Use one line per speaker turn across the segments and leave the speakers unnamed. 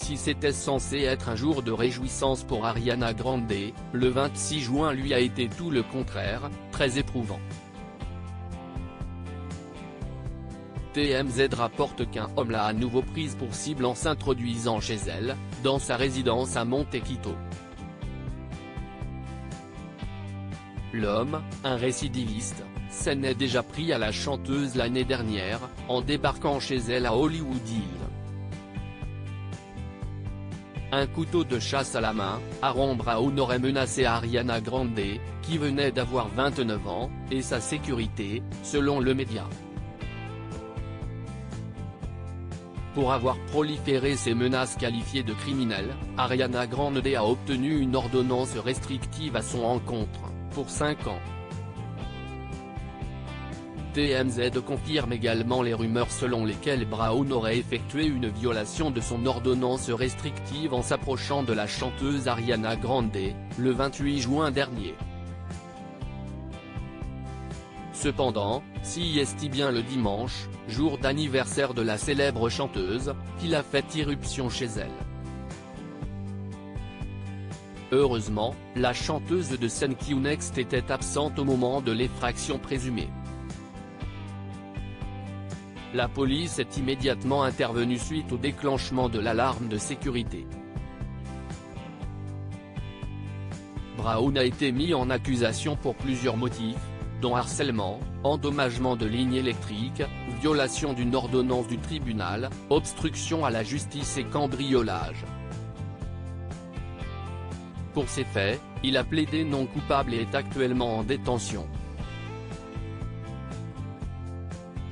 Si c'était censé être un jour de réjouissance pour Ariana Grande, le 26 juin lui a été tout le contraire, très éprouvant. TMZ rapporte qu'un homme l'a à nouveau prise pour cible en s'introduisant chez elle, dans sa résidence à Montequito. L'homme, un récidiviste, s'en est déjà pris à la chanteuse l'année dernière, en débarquant chez elle à Hollywood Hills. Un couteau de chasse à la main, Aaron Brown aurait menacé Ariana Grande, qui venait d'avoir 29 ans, et sa sécurité, selon le média. Pour avoir proliféré ces menaces qualifiées de criminelles, Ariana Grande a obtenu une ordonnance restrictive à son encontre, pour 5 ans. TMZ confirme également les rumeurs selon lesquelles Brown aurait effectué une violation de son ordonnance restrictive en s'approchant de la chanteuse Ariana Grande, le 28 juin dernier. Cependant, si est bien le dimanche, jour d'anniversaire de la célèbre chanteuse, qu'il a fait irruption chez elle. Heureusement, la chanteuse de Thank You Next était absente au moment de l'effraction présumée. La police est immédiatement intervenue suite au déclenchement de l'alarme de sécurité. Brown a été mis en accusation pour plusieurs motifs, dont harcèlement, endommagement de lignes électriques, violation d'une ordonnance du tribunal, obstruction à la justice et cambriolage. Pour ces faits, il a plaidé non coupable et est actuellement en détention.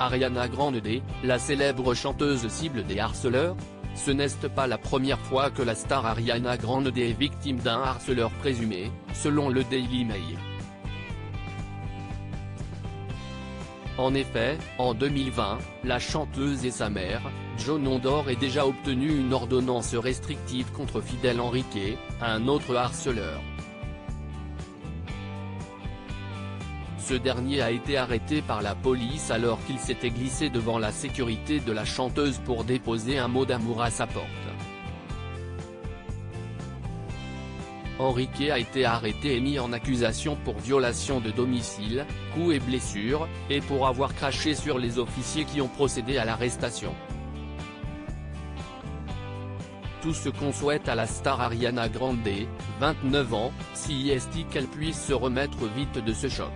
Ariana Grande, la célèbre chanteuse cible des harceleurs? Ce n'est pas la première fois que la star Ariana Grande est victime d'un harceleur présumé, selon le Daily Mail. En effet, en 2020, la chanteuse et sa mère, Jon Ondor, ont déjà obtenu une ordonnance restrictive contre Fidel Enrique, un autre harceleur. Ce dernier a été arrêté par la police alors qu'il s'était glissé devant la sécurité de la chanteuse pour déposer un mot d'amour à sa porte. Enrique a été arrêté et mis en accusation pour violation de domicile, coups et blessures, et pour avoir craché sur les officiers qui ont procédé à l'arrestation. Tout ce qu'on souhaite à la star Ariana Grande, 29 ans, si est qu'elle puisse se remettre vite de ce choc.